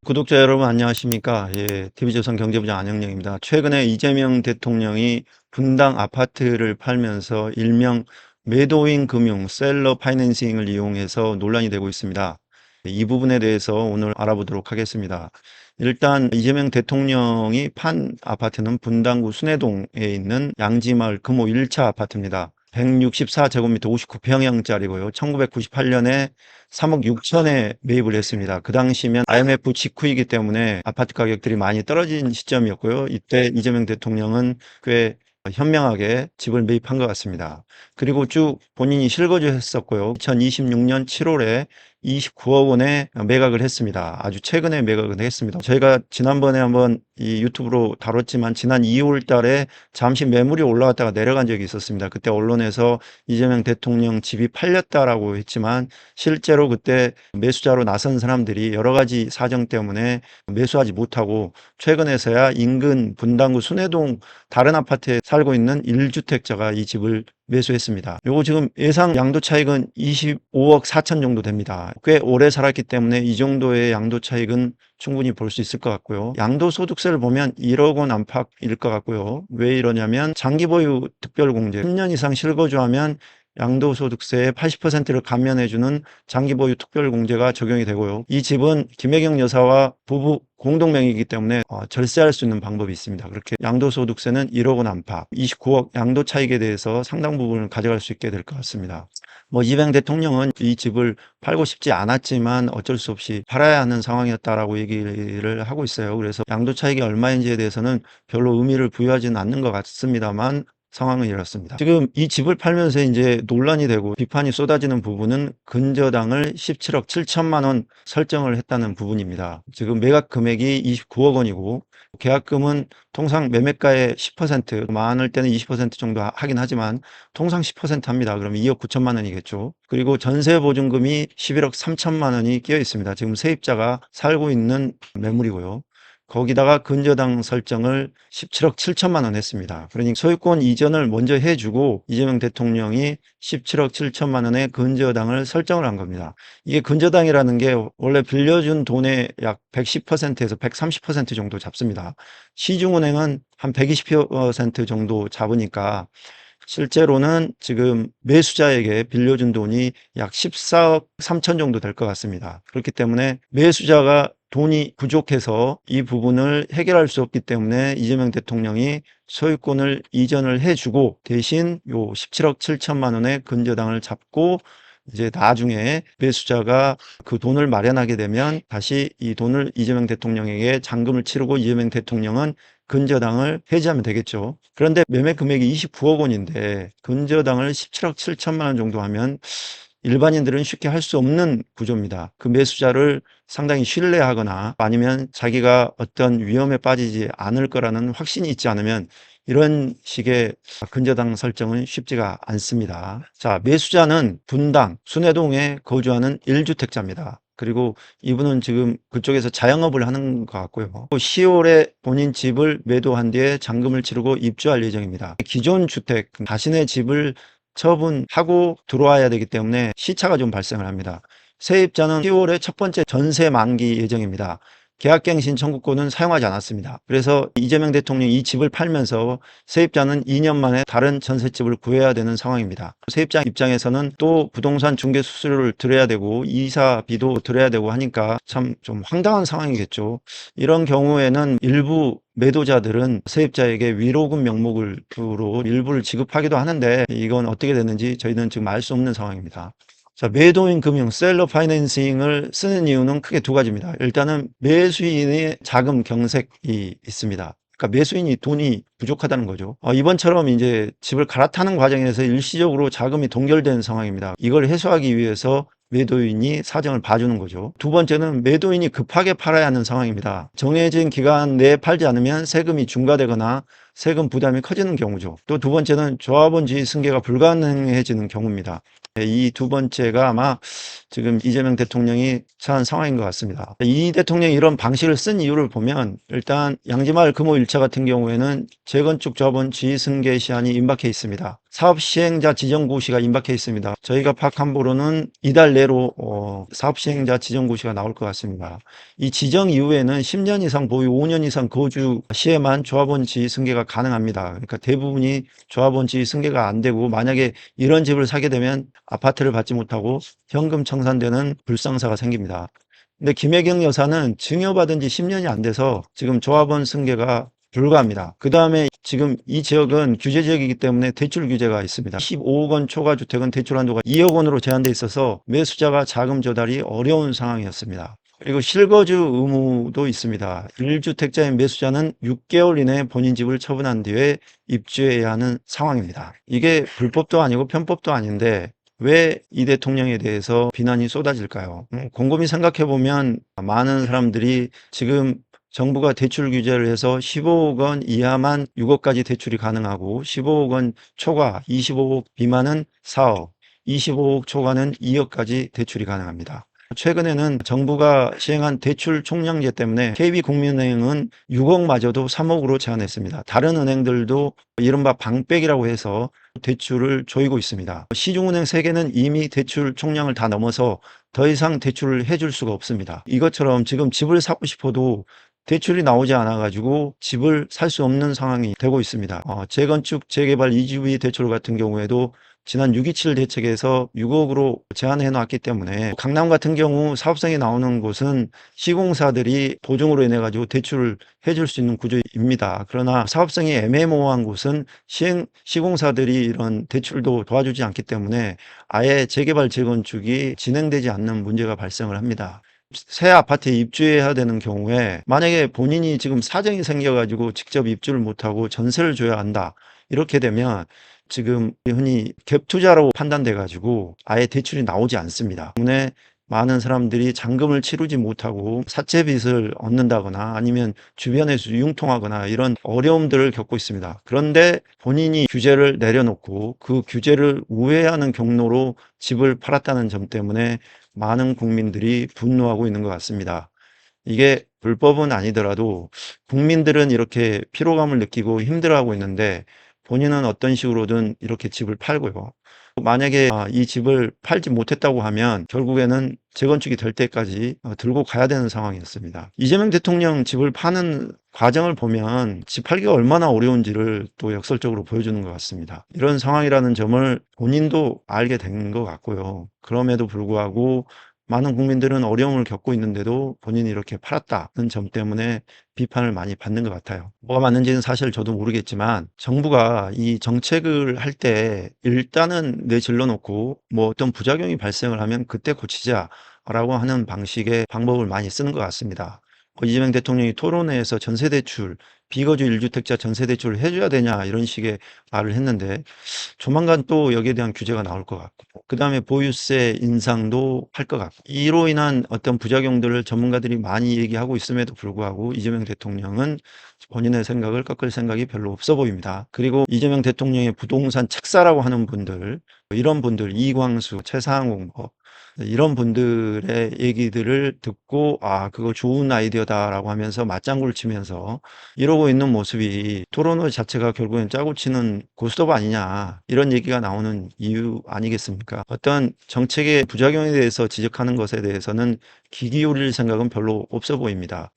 구독자 여러분 안녕하십니까? 예, TV조선 경제부장 안영영입니다. 최근에 이재명 대통령이 분당 아파트를 팔면서 일명 매도인 금융, 셀러 파이낸싱을 이용해서 논란이 되고 있습니다. 이 부분에 대해서 오늘 알아보도록 하겠습니다. 일단 이재명 대통령이 판 아파트는 분당구 순회동에 있는 양지마을 금호 1차 아파트입니다. 164제곱미터 59평형짜리고요. 1998년에 3억 6천에 매입을 했습니다. 그 당시면 IMF 직후이기 때문에 아파트 가격들이 많이 떨어진 시점이었고요. 이때 이재명 대통령은 꽤 현명하게 집을 매입한 것 같습니다. 그리고 쭉 본인이 실거주했었고요. 2026년 7월에 29억 원에 매각을 했습니다. 아주 최근에 매각을 했습니다. 저희가 지난번에 한번 이 유튜브로 다뤘지만 지난 2월 달에 잠시 매물이 올라왔다가 내려간 적이 있었습니다. 그때 언론에서 이재명 대통령 집이 팔렸다라고 했지만 실제로 그때 매수자로 나선 사람들이 여러 가지 사정 때문에 매수하지 못하고 최근에서야 인근 분당구 순회동 다른 아파트에 살고 있는 1주택자가 이 집을 매수했습니다. 요거 지금 예상 양도 차익은 25억 4천 정도 됩니다. 꽤 오래 살았기 때문에 이 정도의 양도 차익은 충분히 볼 수 있을 것 같고요. 양도소득세를 보면 1억 원 안팎일 것 같고요. 왜 이러냐면 장기보유 특별공제 10년 이상 실거주하면 양도소득세의 80%를 감면해주는 장기보유 특별공제가 적용이 되고요. 이 집은 김혜경 여사와 부부 공동명의이기 때문에 절세할 수 있는 방법이 있습니다. 그렇게 양도소득세는 1억 원 안팎, 29억 양도 차익에 대해서 상당 부분을 가져갈 수 있게 될 것 같습니다. 이재명 대통령은 이 집을 팔고 싶지 않았지만 어쩔 수 없이 팔아야 하는 상황이었다라고 얘기를 하고 있어요. 그래서 양도 차익이 얼마인지에 대해서는 별로 의미를 부여하지는 않는 것 같습니다만 상황은 이렇습니다. 지금 이 집을 팔면서 이제 논란이 되고 비판이 쏟아지는 부분은 근저당을 17억 7천만 원 설정을 했다는 부분입니다. 지금 매각 금액이 29억 원이고 계약금은 통상 매매가의 10%, 많을 때는 20% 정도 하긴 하지만 통상 10% 합니다. 그럼 2억 9천만 원이겠죠. 그리고 전세 보증금이 11억 3천만 원이 끼어 있습니다. 지금 세입자가 살고 있는 매물이고요. 거기다가 근저당 설정을 17억 7천만 원 했습니다. 그러니 소유권 이전을 먼저 해주고 이재명 대통령이 17억 7천만 원의 근저당을 설정을 한 겁니다. 이게 근저당이라는 게 원래 빌려준 돈의 약 110%에서 130% 정도 잡습니다. 시중은행은 한 120% 정도 잡으니까 실제로는 지금 매수자에게 빌려준 돈이 약 14억 3천 정도 될 것 같습니다. 그렇기 때문에 매수자가 돈이 부족해서 이 부분을 해결할 수 없기 때문에 이재명 대통령이 소유권을 이전을 해주고 대신 요 17억 7천만 원의 근저당을 잡고 이제 나중에 매수자가 그 돈을 마련하게 되면 다시 이 돈을 이재명 대통령에게 잔금을 치르고 이재명 대통령은 근저당을 해지하면 되겠죠. 그런데 매매 금액이 29억 원인데 근저당을 17억 7천만 원 정도 하면 일반인들은 쉽게 할 수 없는 구조입니다. 그 매수자를 상당히 신뢰하거나 아니면 자기가 어떤 위험에 빠지지 않을 거라는 확신이 있지 않으면 이런 식의 근저당 설정은 쉽지가 않습니다. 자, 매수자는 분당, 순회동에 거주하는 1주택자입니다. 그리고 이분은 지금 그쪽에서 자영업을 하는 것 같고요. 10월에 본인 집을 매도한 뒤에 잔금을 치르고 입주할 예정입니다. 기존 주택, 자신의 집을 처분하고 들어와야 되기 때문에 시차가 좀 발생을 합니다. 세입자는 10월에 첫 번째 전세 만기 예정입니다. 계약갱신 청구권은 사용하지 않았습니다. 그래서 이재명 대통령이 이 집을 팔면서 세입자는 2년 만에 다른 전셋집을 구해야 되는 상황입니다. 세입자 입장에서는 또 부동산 중개 수수료를 들여야 되고 이사비도 들여야 되고 하니까 참 좀 황당한 상황이겠죠. 이런 경우에는 일부 매도자들은 세입자에게 위로금 명목으로 일부를 지급하기도 하는데 이건 어떻게 됐는지 저희는 지금 알 수 없는 상황입니다. 자, 매도인 금융, 셀러 파이낸싱을 쓰는 이유는 크게 두 가지입니다. 일단은 매수인의 자금 경색이 있습니다. 그러니까 매수인이 돈이 부족하다는 거죠. 이번처럼 이제 집을 갈아타는 과정에서 일시적으로 자금이 동결된 상황입니다. 이걸 해소하기 위해서 매도인이 사정을 봐주는 거죠. 두 번째는 매도인이 급하게 팔아야 하는 상황입니다. 정해진 기간 내에 팔지 않으면 세금이 중과되거나 세금 부담이 커지는 경우죠. 또 두 번째는 조합원주의 승계가 불가능해지는 경우입니다. 이 두 번째가 아마 지금 이재명 대통령이 처한 상황인 것 같습니다. 이 대통령이 이런 방식을 쓴 이유를 보면 일단 양지마을 금호 1차 같은 경우에는 재건축 조합원 지위 승계 시한이 임박해 있습니다. 사업 시행자 지정 고시가 임박해 있습니다. 저희가 파악한 바로는 이달 내로 사업 시행자 지정 고시가 나올 것 같습니다. 이 지정 이후에는 10년 이상 보유, 5년 이상 거주 시에만 조합원 지위 승계가 가능합니다. 그러니까 대부분이 조합원 지위 승계가 안 되고, 만약에 이런 집을 사게 되면 아파트를 받지 못하고 현금 청산되는 불상사가 생깁니다. 근데 김혜경 여사는 증여받은 지 10년이 안 돼서 지금 조합원 승계가 불가합니다. 그 다음에 지금 이 지역은 규제 지역이기 때문에 대출 규제가 있습니다. 15억 원 초과 주택은 대출 한도가 2억 원으로 제한돼 있어서 매수자가 자금 조달이 어려운 상황이었습니다. 그리고 실거주 의무도 있습니다. 1주택자인 매수자는 6개월 이내에 본인 집을 처분한 뒤에 입주해야 하는 상황입니다. 이게 불법도 아니고 편법도 아닌데 왜 이 대통령에 대해서 비난이 쏟아질까요? 곰곰이 생각해보면 많은 사람들이 지금 정부가 대출 규제를 해서 15억 원 이하만 6억까지 대출이 가능하고, 15억 원 초과 25억 미만은 4억, 25억 초과는 2억까지 대출이 가능합니다. 최근에는 정부가 시행한 대출 총량제 때문에 KB국민은행은 6억마저도 3억으로 제한했습니다. 다른 은행들도 이른바 방백이라고 해서 대출을 조이고 있습니다. 시중은행 3개는 이미 대출 총량을 다 넘어서 더 이상 대출을 해줄 수가 없습니다. 이것처럼 지금 집을 사고 싶어도 대출이 나오지 않아 가지고 집을 살 수 없는 상황이 되고 있습니다. 재건축 재개발 이주비 대출 같은 경우에도 지난 6.27 대책에서 6억으로 제한해 놨기 때문에, 강남 같은 경우 사업성이 나오는 곳은 시공사들이 보증으로 인해 가지고 대출을 해줄 수 있는 구조입니다. 그러나 사업성이 애매모호한 곳은 시공사들이 이런 대출도 도와주지 않기 때문에 아예 재개발 재건축이 진행되지 않는 문제가 발생을 합니다. 새 아파트에 입주해야 되는 경우에 만약에 본인이 지금 사정이 생겨가지고 직접 입주를 못하고 전세를 줘야 한다, 이렇게 되면 지금 흔히 갭 투자라고 판단돼 가지고 아예 대출이 나오지 않습니다. 때문에 많은 사람들이 잔금을 치르지 못하고 사채빚을 얻는다거나 아니면 주변에서 융통하거나 이런 어려움들을 겪고 있습니다. 그런데 본인이 규제를 내려놓고 그 규제를 우회하는 경로로 집을 팔았다는 점 때문에 많은 국민들이 분노하고 있는 것 같습니다. 이게 불법은 아니더라도 국민들은 이렇게 피로감을 느끼고 힘들어하고 있는데, 본인은 어떤 식으로든 이렇게 집을 팔고요. 만약에 이 집을 팔지 못했다고 하면 결국에는 재건축이 될 때까지 들고 가야 되는 상황이었습니다. 이재명 대통령 집을 파는 과정을 보면 집 팔기가 얼마나 어려운지를 또 역설적으로 보여주는 것 같습니다. 이런 상황이라는 점을 본인도 알게 된 것 같고요. 그럼에도 불구하고 많은 국민들은 어려움을 겪고 있는데도 본인이 이렇게 팔았다는 점 때문에 비판을 많이 받는 것 같아요. 뭐가 맞는지는 사실 저도 모르겠지만, 정부가 이 정책을 할 때 일단은 내질러 놓고 뭐 어떤 부작용이 발생을 하면 그때 고치자라고 하는 방식의 방법을 많이 쓰는 것 같습니다. 이재명 대통령이 토론회에서 전세대출, 비거주 1주택자 전세대출을 해줘야 되냐 이런 식의 말을 했는데, 조만간 또 여기에 대한 규제가 나올 것 같고, 그 다음에 보유세 인상도 할 것 같고, 이로 인한 어떤 부작용들을 전문가들이 많이 얘기하고 있음에도 불구하고 이재명 대통령은 본인의 생각을 꺾을 생각이 별로 없어 보입니다. 그리고 이재명 대통령의 부동산 책사라고 하는 분들, 이런 분들, 이광수, 최상욱, 이런 분들의 얘기들을 듣고 그거 좋은 아이디어다라고 하면서 맞장구를 치면서 이러고 있는 모습이 토론회 자체가 결국엔 짜고 치는 고스톱 아니냐, 이런 얘기가 나오는 이유 아니겠습니까? 어떤 정책의 부작용에 대해서 지적하는 것에 대해서는 귀 기울일 생각은 별로 없어 보입니다.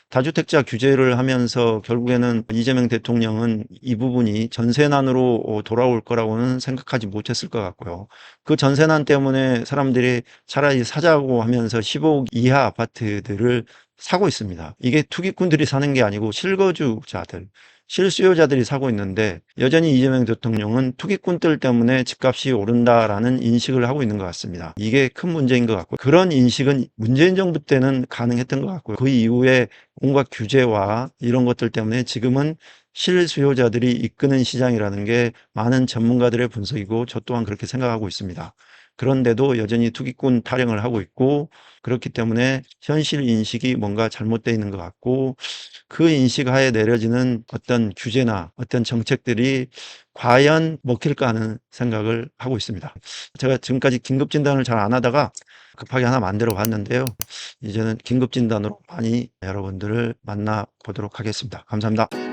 다주택자 규제를 하면서 결국에는 이재명 대통령은 이 부분이 전세난으로 돌아올 거라고는 생각하지 못했을 것 같고요. 그 전세난 때문에 사람들이 차라리 사자고 하면서 15억 이하 아파트들을 사고 있습니다. 이게 투기꾼들이 사는 게 아니고 실거주자들, 실수요자들이 사고 있는데, 여전히 이재명 대통령은 투기꾼들 때문에 집값이 오른다라는 인식을 하고 있는 것 같습니다. 이게 큰 문제인 것 같고, 그런 인식은 문재인 정부 때는 가능했던 것 같고요. 그 이후에 온갖 규제와 이런 것들 때문에 지금은 실수요자들이 이끄는 시장이라는 게 많은 전문가들의 분석이고 저 또한 그렇게 생각하고 있습니다. 그런데도 여전히 투기꾼 타령을 하고 있고, 그렇기 때문에 현실 인식이 뭔가 잘못되어 있는 것 같고, 그 인식 하에 내려지는 어떤 규제나 어떤 정책들이 과연 먹힐까 하는 생각을 하고 있습니다. 제가 지금까지 긴급 진단을 잘 안 하다가 급하게 하나 만들어 봤는데요. 이제는 긴급 진단으로 많이 여러분들을 만나 보도록 하겠습니다. 감사합니다.